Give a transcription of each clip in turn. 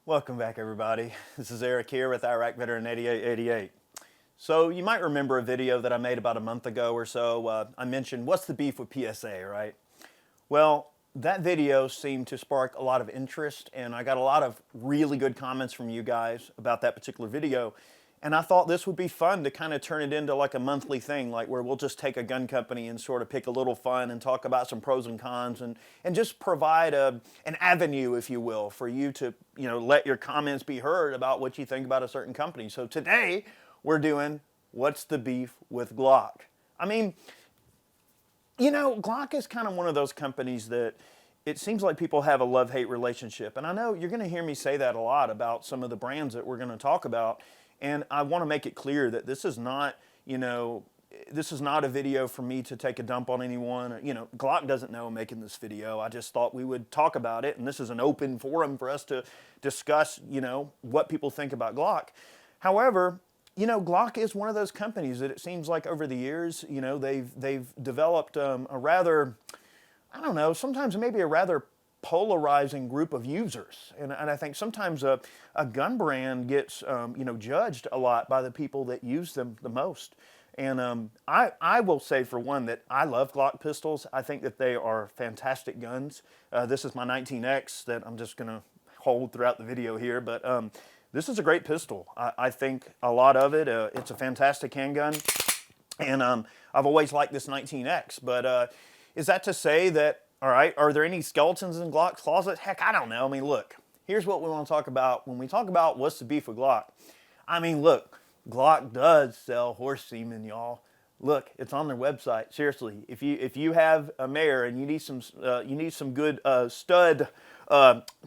Welcome back, everybody. This is Eric here with Iraq Veteran 8888. So you might remember a video that I made about a month ago or so. I mentioned what's the beef with PSA, right? Well, that video seemed to spark a lot of interest, and I got a lot of really good comments from you guys about that particular video. And I thought this would be fun to kind of turn it into like a monthly thing, like where we'll just take a gun company and sort of pick a little fun and talk about some pros and cons and just provide an avenue, if you will, for you to, let your comments be heard about what you think about a certain company. So today we're doing what's the beef with Glock? I mean, Glock is kind of one of those companies that it seems like people have a love-hate relationship. And I know you're going to hear me say that a lot about some of the brands that we're going to talk about. And I want to make it clear that this is not, this is not a video for me to take a dump on anyone. Glock doesn't know I'm making this video. I just thought we would talk about it. And this is an open forum for us to discuss, what people think about Glock. However, Glock is one of those companies that it seems like over the years, they've developed a rather, I don't know, sometimes maybe a rather polarizing group of users. And I think sometimes a gun brand gets, judged a lot by the people that use them the most. And I will say, for one, that I love Glock pistols. I think that they are fantastic guns. This is my 19X that I'm just going to hold throughout the video here. But this is a great pistol. I think a lot of it. It's a fantastic handgun. And I've always liked this 19X. But is that to say that, all right, are there any skeletons in Glock's closet? Heck, I don't know. I mean, look, here's what we want to talk about when we talk about what's the beef with Glock. I mean, look, Glock does sell horse semen, y'all. Look, it's on their website. Seriously, if you have a mare and you need some good stud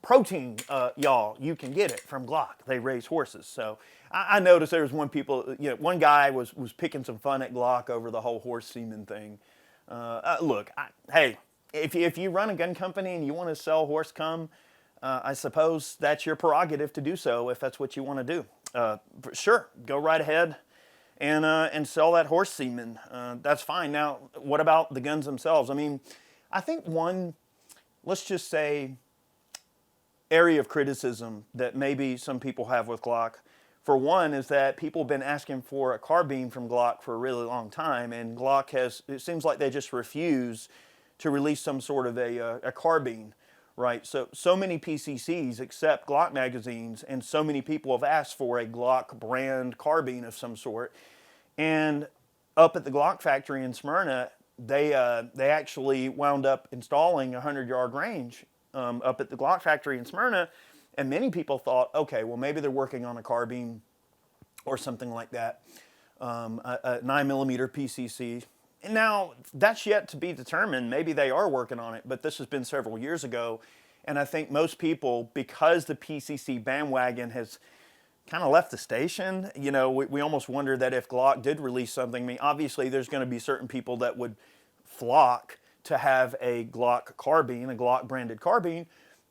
protein, y'all, you can get it from Glock. They raise horses. So I noticed there was one guy was picking some fun at Glock over the whole horse semen thing. Look, hey, if you run a gun company and you want to sell horse cum, I suppose that's your prerogative to do so if that's what you want to do. Sure, go right ahead and sell that horse semen. That's fine. Now, what about the guns themselves? I mean, I think one, let's just say, area of criticism that maybe some people have with Glock, for one, is that people have been asking for a carbine from Glock for a really long time, and Glock it seems like they just refuse to release some sort of a carbine, right? So many PCCs accept Glock magazines, and so many people have asked for a Glock brand carbine of some sort. And up at the Glock factory in Smyrna, they actually wound up installing a 100-yard range up at the Glock factory in Smyrna. And many people thought, okay, well, maybe they're working on a carbine or something like that, a 9mm PCC. Now, that's yet to be determined. Maybe they are working on it, but this has been several years ago. And I think most people, because the PCC bandwagon has kind of left the station, we almost wonder that if Glock did release something, I mean, obviously there's going to be certain people that would flock to have a Glock carbine, a Glock branded carbine.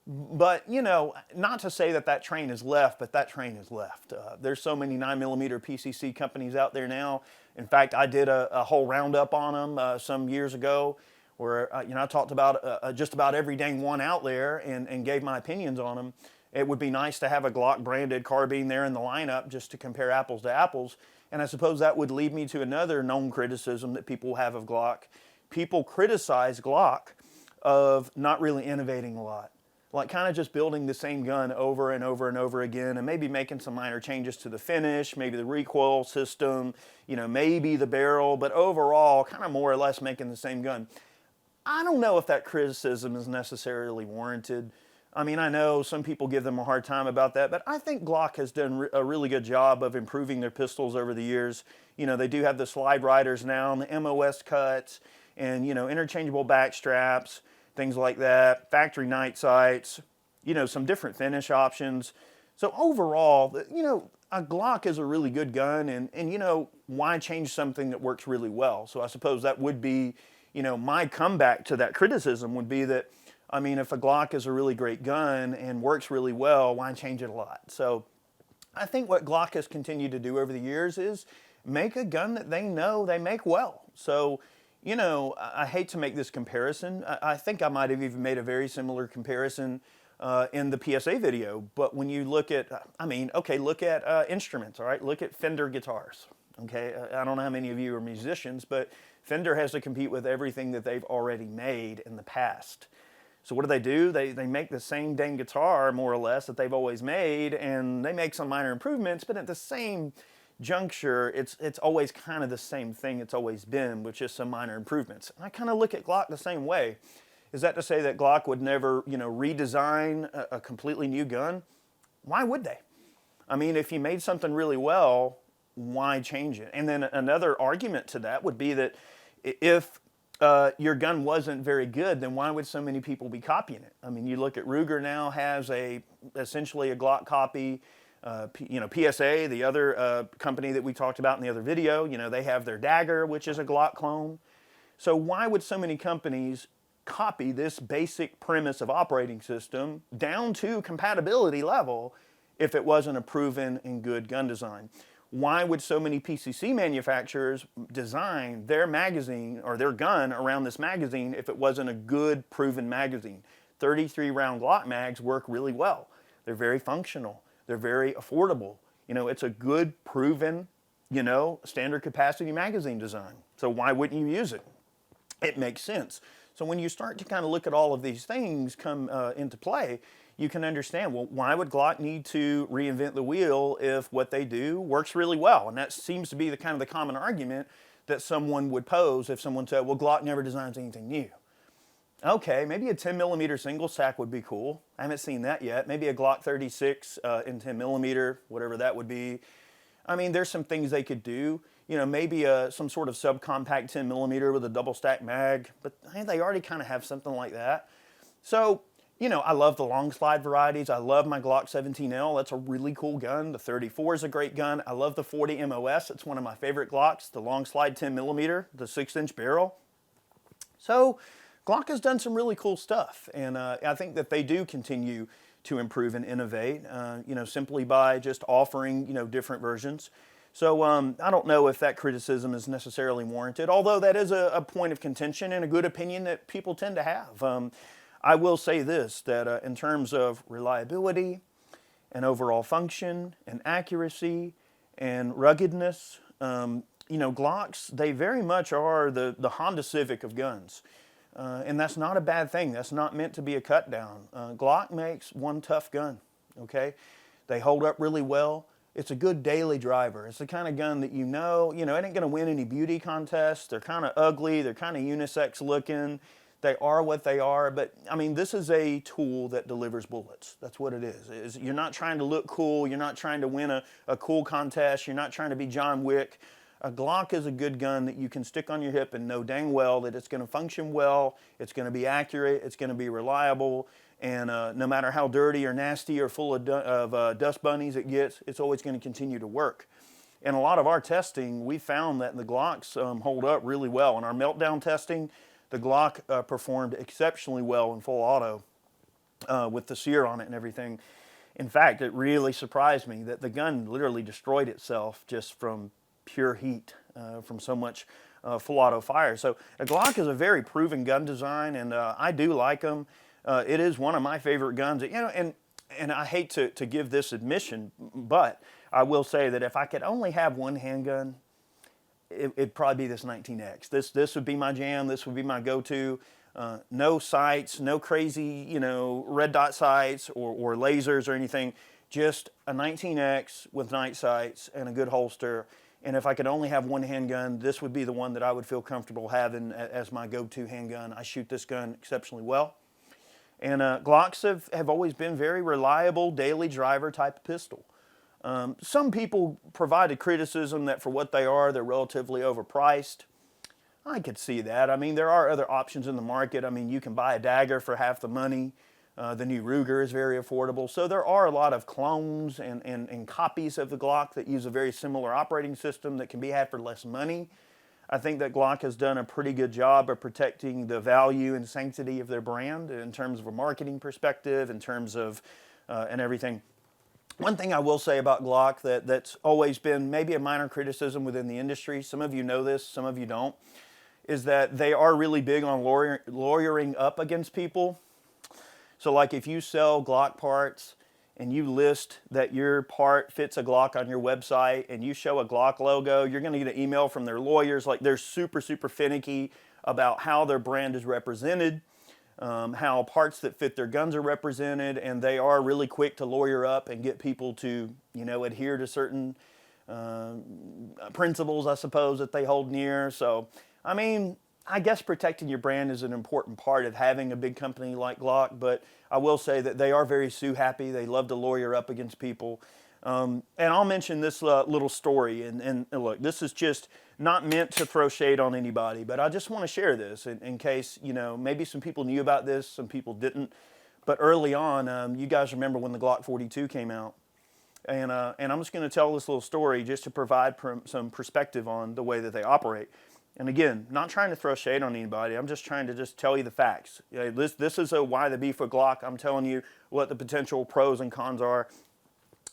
But, not to say that train is left, but that train is left. There's so many 9mm PCC companies out there now. In fact, I did a whole roundup on them some years ago where, I talked about just about every dang one out there and gave my opinions on them. It would be nice to have a Glock branded carbine there in the lineup just to compare apples to apples. And I suppose that would lead me to another known criticism that people have of Glock. People criticize Glock of not really innovating a lot. Like kind of just building the same gun over and over and over again, and maybe making some minor changes to the finish, maybe the recoil system, maybe the barrel, but overall kind of more or less making the same gun. I don't know if that criticism is necessarily warranted. I mean, I know some people give them a hard time about that, but I think Glock has done a really good job of improving their pistols over the years. They do have the slide riders now and the MOS cuts and, interchangeable back straps, things like that, factory night sights, some different finish options. So overall, a Glock is a really good gun, and why change something that works really well? So I suppose that would be, my comeback to that criticism would be that, I mean, if a Glock is a really great gun and works really well, why change it a lot? So I think what Glock has continued to do over the years is make a gun that they know they make well. So I hate to make this comparison. I think I might have even made a very similar comparison in the PSA video. But when you look at, I mean, okay, look at instruments, all right? Look at Fender guitars, okay? I don't know how many of you are musicians, but Fender has to compete with everything that they've already made in the past. So what do? They make the same dang guitar, more or less, that they've always made, and they make some minor improvements, but at the same juncture, it's always kind of the same thing it's always been, with just some minor improvements. And I kind of look at Glock the same way. Is that to say that Glock would never, redesign a completely new gun? Why would they? I mean, if you made something really well, why change it? And then another argument to that would be that if your gun wasn't very good, then why would so many people be copying it? I mean, you look at Ruger now has essentially a Glock copy. PSA, the other company that we talked about in the other video, they have their Dagger, which is a Glock clone. So why would so many companies copy this basic premise of operating system down to compatibility level if it wasn't a proven and good gun design? Why would so many PCC manufacturers design their magazine or their gun around this magazine if it wasn't a good, proven magazine? 33 round Glock mags work really well. They're very functional. They're very affordable. It's a good, proven, standard capacity magazine design. So why wouldn't you use it? It makes sense. So when you start to kind of look at all of these things come into play, you can understand, well, why would Glock need to reinvent the wheel if what they do works really well? And that seems to be the kind of the common argument that someone would pose if someone said, well, Glock never designs anything new. Okay, maybe a 10 millimeter single stack would be cool. I haven't seen that yet. Maybe a Glock 36 in 10 millimeter, whatever that would be. I mean, there's some things they could do. Maybe some sort of subcompact 10 millimeter with a double stack mag, but they already kind of have something like that. So, I love the long slide varieties. I love my Glock 17L. That's a really cool gun. The 34 is a great gun. I love the 40 MOS. It's one of my favorite Glocks. The long slide 10 millimeter, the 6-inch barrel. So Glock has done some really cool stuff, and I think that they do continue to improve and innovate, simply by just offering, different versions. So I don't know if that criticism is necessarily warranted, although that is a point of contention and a good opinion that people tend to have. I will say this, that in terms of reliability and overall function and accuracy and ruggedness, Glocks, they very much are the Honda Civic of guns. And that's not a bad thing. That's not meant to be a cut down. Glock makes one tough gun, okay? They hold up really well. It's a good daily driver. It's the kind of gun that it ain't gonna win any beauty contests. They're kind of ugly. They're kind of unisex looking. They are what they are, but I mean, this is a tool that delivers bullets. That's what it is. You're not trying to look cool. You're not trying to win a cool contest. You're not trying to be John Wick. A Glock is a good gun that you can stick on your hip and know dang well that it's going to function well, it's going to be accurate, it's going to be reliable, and no matter how dirty or nasty or full of dust bunnies it gets, it's always going to continue to work. In a lot of our testing, we found that the Glocks hold up really well. In our meltdown testing, the Glock performed exceptionally well in full auto with the sear on it and everything. In fact, it really surprised me that the gun literally destroyed itself just from pure heat, from so much full auto fire. So a Glock is a very proven gun design, and I do like them. It is one of my favorite guns. And I hate to give this admission, but I will say that if I could only have one handgun, it'd probably be this 19X. This would be my jam. This would be my go-to. No sights, no crazy, red dot sights or lasers or anything. Just a 19X with night sights and a good holster. And if I could only have one handgun, this would be the one that I would feel comfortable having as my go-to handgun. I shoot this gun exceptionally well. And Glocks have always been very reliable, daily driver type of pistol. Some people provided criticism that for what they are, they're relatively overpriced. I could see that. I mean, there are other options in the market. I mean, you can buy a Dagger for half the money. The new Ruger is very affordable. So there are a lot of clones and copies of the Glock that use a very similar operating system that can be had for less money. I think that Glock has done a pretty good job of protecting the value and sanctity of their brand in terms of a marketing perspective, in terms of and everything. One thing I will say about Glock that's always been maybe a minor criticism within the industry, some of you know this, some of you don't, is that they are really big on lawyering up against people. So like if you sell Glock parts and you list that your part fits a Glock on your website and you show a Glock logo, you're going to get an email from their lawyers. Like they're super, super finicky about how their brand is represented, how parts that fit their guns are represented, and they are really quick to lawyer up and get people to, you know, adhere to certain principles, I suppose, that they hold near. So, I mean, I guess protecting your brand is an important part of having a big company like Glock, but I will say that they are very sue happy. They love to lawyer up against people. And I'll mention this little story, and look, this is just not meant to throw shade on anybody, but I just want to share this in case, you know, maybe some people knew about this, some people didn't. But early on, you guys remember when the Glock 42 came out. And I'm just going to tell this little story just to provide some perspective on the way that they operate. And again, not trying to throw shade on anybody. I'm just trying to just tell you the facts. This is a why the beef with Glock. I'm telling you what the potential pros and cons are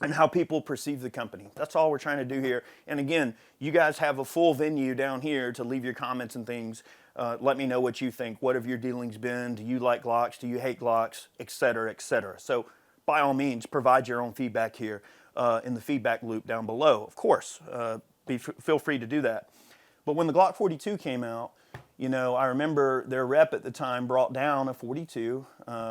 and how people perceive the company. That's all we're trying to do here. And again, you guys have a full venue down here to leave your comments and things. Let me know what you think. What have your dealings been? Do you like Glocks? Do you hate Glocks? Et cetera, et cetera. So by all means, provide your own feedback here in the feedback loop down below. Of course, feel free to do that. But when the Glock 42 came out, you know, I remember their rep at the time brought down a 42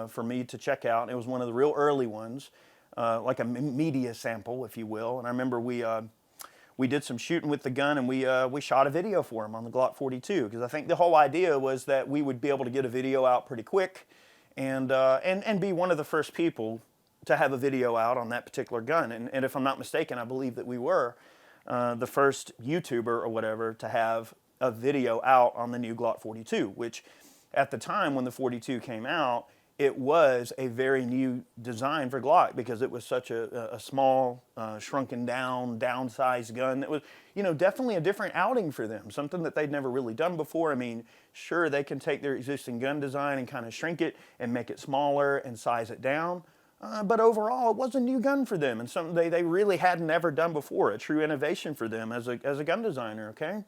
for me to check out. It was one of the real early ones, like a media sample, if you will. And I remember we did some shooting with the gun, and we shot a video for him on the Glock 42, because I think the whole idea was that we would be able to get a video out pretty quick and be one of the first people to have a video out on that particular gun. And if I'm not mistaken, I believe that we were the first YouTuber or whatever to have a video out on the new Glock 42, which at the time when the 42 came out, it was a very new design for Glock because it was such a small, shrunken down, downsized gun. That was, you know, definitely a different outing for them, something that they'd never really done before. I mean, sure, they can take their existing gun design and kind of shrink it and make it smaller and size it down. But overall, it was a new gun for them and something they really hadn't ever done before, a true innovation for them as a gun designer, okay?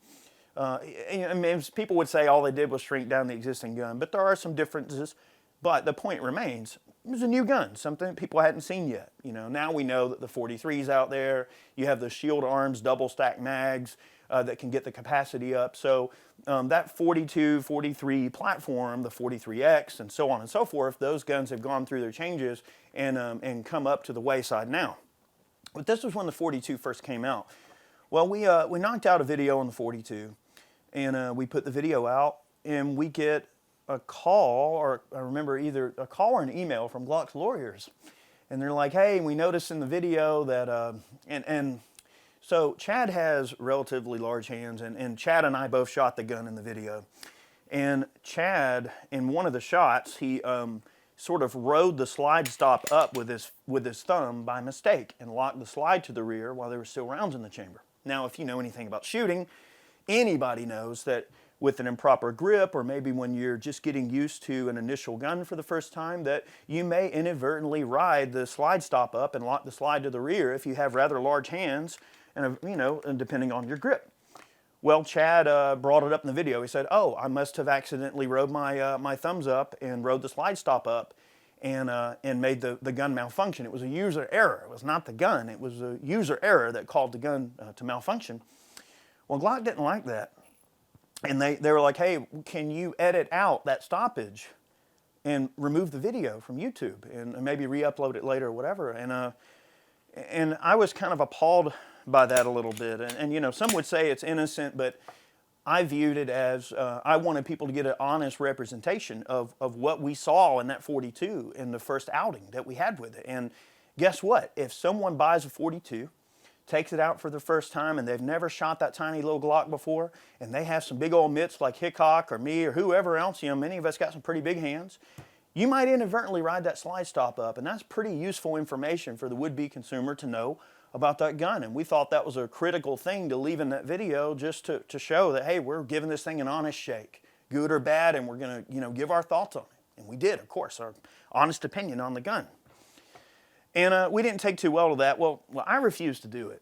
I mean, people would say all they did was shrink down the existing gun, but there are some differences. But the point remains, it was a new gun, something people hadn't seen yet. You know, now we know that the 43's out there. You have the shield arms, double stack mags that can get the capacity up. So that 42, 43 platform, the 43X, and so on and so forth, those guns have gone through their changes and come up to the wayside now. But this was when the 42 first came out. Well, we knocked out a video on the 42, and we put the video out, and we get a call, or I remember either a call or an email from Glock's lawyers. And they're like, hey, we noticed in the video that, and so Chad has relatively large hands, and Chad and I both shot the gun in the video. And Chad, in one of the shots, he sort of rode the slide stop up with his thumb by mistake and locked the slide to the rear while there were still rounds in the chamber. Now, if you know anything about shooting, anybody knows that with an improper grip, or maybe when you're just getting used to an initial gun for the first time, that you may inadvertently ride the slide stop up and lock the slide to the rear if you have rather large hands, and you know, and depending on your grip. Well, Chad brought it up in the video. He said, "Oh, I must have accidentally rode my thumbs up and rode the slide stop up, and made the gun malfunction. It was a user error. It was not the gun. It was a user error that caused the gun to malfunction." Well, Glock didn't like that. And they were like, hey, can you edit out that stoppage and remove the video from YouTube and maybe re-upload it later or whatever? And I was kind of appalled by that a little bit. And you know, some would say it's innocent, but I viewed it as I wanted people to get an honest representation of what we saw in that 42 in the first outing that we had with it. And guess what? If someone buys a 42, takes it out for the first time, and they've never shot that tiny little Glock before, and they have some big old mitts like Hickok or me or whoever else, you know, many of us got some pretty big hands, you might inadvertently ride that slide stop up, and that's pretty useful information for the would-be consumer to know about that gun. And we thought that was a critical thing to leave in that video, just to show that, hey, we're giving this thing an honest shake, good or bad, and we're going to, you know, give our thoughts on it. And we did, of course, our honest opinion on the gun. And we didn't take too well to that. Well, I refused to do it.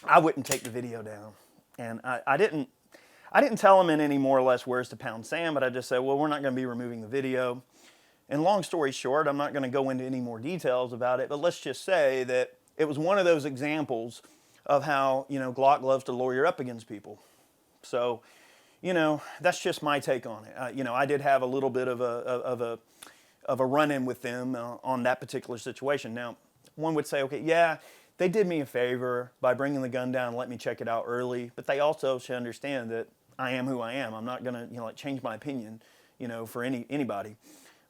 I wouldn't take the video down. And I didn't tell them in any more or less words to pound sand, but I just said, well, we're not going to be removing the video. And long story short, I'm not going to go into any more details about it, but let's just say that it was one of those examples of how, Glock loves to lawyer up against people. So, that's just my take on it. I did have a little bit of a run-in with them on that particular situation. Now, one would say, okay, yeah, they did me a favor by bringing the gun down and let me check it out early, but they also should understand that I am who I am. I'm not going to, change my opinion, for anybody.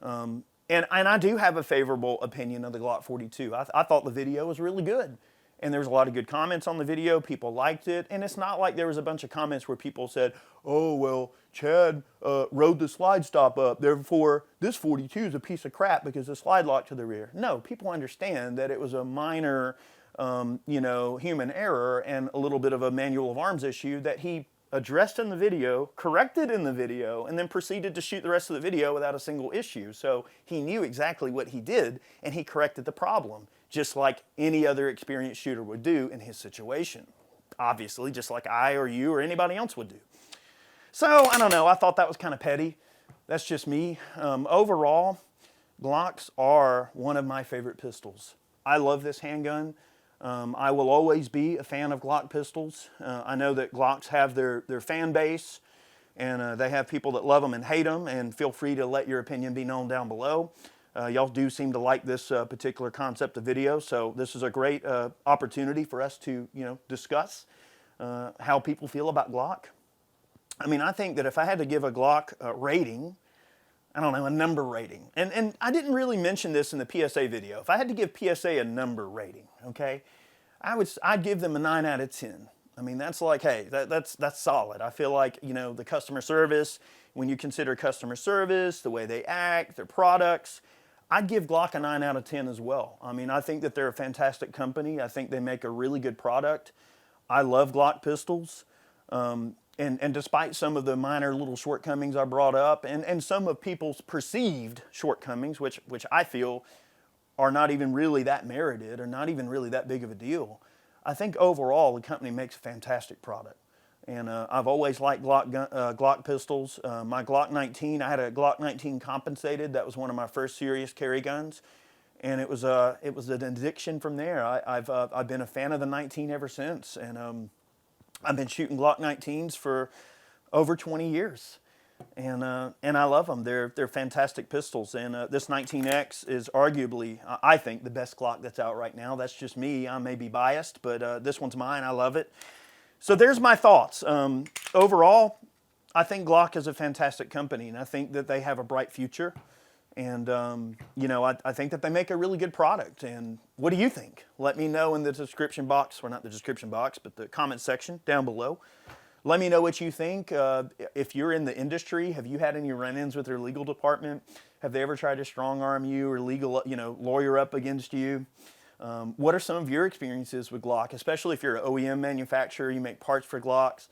And I do have a favorable opinion of the Glock 42. I thought the video was really good. And there was a lot of good comments on the video. People liked it. And it's not like there was a bunch of comments where people said, oh, well, Chad rode the slide stop up. Therefore, this 42 is a piece of crap because the slide locked to the rear. No, people understand that it was a minor, human error and a little bit of a manual of arms issue that he addressed in the video, corrected in the video, and then proceeded to shoot the rest of the video without a single issue. So he knew exactly what he did, and he corrected the problem, just like any other experienced shooter would do in his situation. Obviously, just like I or you or anybody else would do. So, I don't know, I thought that was kind of petty. That's just me. Overall, Glocks are one of my favorite pistols. I love this handgun. I will always be a fan of Glock pistols. I know that Glocks have their fan base, and they have people that love them and hate them, and feel free to let your opinion be known down below. Y'all do seem to like this particular concept of video, so this is a great opportunity for us to discuss how people feel about Glock. I mean, I think that if I had to give a Glock rating, I don't know, a number rating. And I didn't really mention this in the PSA video. If I had to give PSA a number rating, okay, I'd give them a 9 out of 10. I mean, that's like, hey, that's solid. I feel like, the customer service, when you consider customer service, the way they act, their products, I'd give Glock a 9 out of 10 as well. I mean, I think that they're a fantastic company. I think they make a really good product. I love Glock pistols. And despite some of the minor little shortcomings I brought up, and some of people's perceived shortcomings, which I feel are not even really that merited or not even really that big of a deal, I think overall the company makes a fantastic product. And I've always liked Glock pistols. My Glock 19, I had a Glock 19 compensated. That was one of my first serious carry guns. And it was an addiction from there. I've been a fan of the 19 ever since. And I've been shooting Glock 19s for over 20 years, and I love them. They're fantastic pistols, and this 19X is arguably, I think, the best Glock that's out right now. That's just me. I may be biased, but this one's mine. I love it. So there's my thoughts. Overall, I think Glock is a fantastic company, and I think that they have a bright future. And, I think that they make a really good product. And what do you think? Let me know in the description box, or not the description box, but the comment section down below. Let me know what you think. If you're in the industry, have you had any run-ins with their legal department? Have they ever tried to strong-arm you or lawyer up against you? What are some of your experiences with Glock, especially if you're an OEM manufacturer, you make parts for Glocks?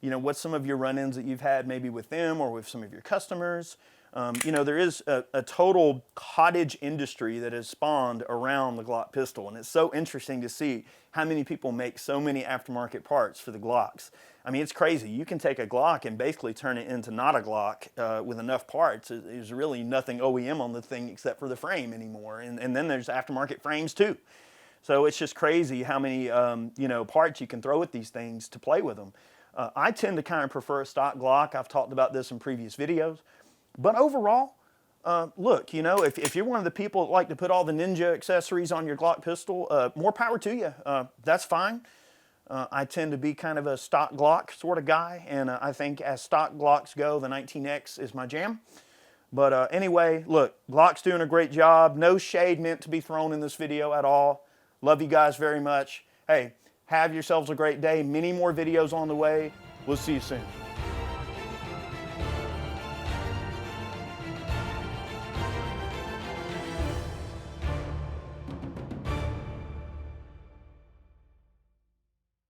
What's some of your run-ins that you've had maybe with them or with some of your customers? There is a total cottage industry that has spawned around the Glock pistol, and it's so interesting to see how many people make so many aftermarket parts for the Glocks. I mean, it's crazy. You can take a Glock and basically turn it into not a Glock with enough parts. There's really nothing OEM on the thing except for the frame anymore, and then there's aftermarket frames too. So it's just crazy how many parts you can throw at these things to play with them. I tend to kind of prefer a stock Glock. I've talked about this in previous videos. But overall, look, if you're one of the people that like to put all the ninja accessories on your Glock pistol, more power to you. That's fine. I tend to be kind of a stock Glock sort of guy, and I think as stock Glocks go, the 19X is my jam. But anyway, look, Glock's doing a great job. No shade meant to be thrown in this video at all. Love you guys very much. Hey, have yourselves a great day. Many more videos on the way. We'll see you soon.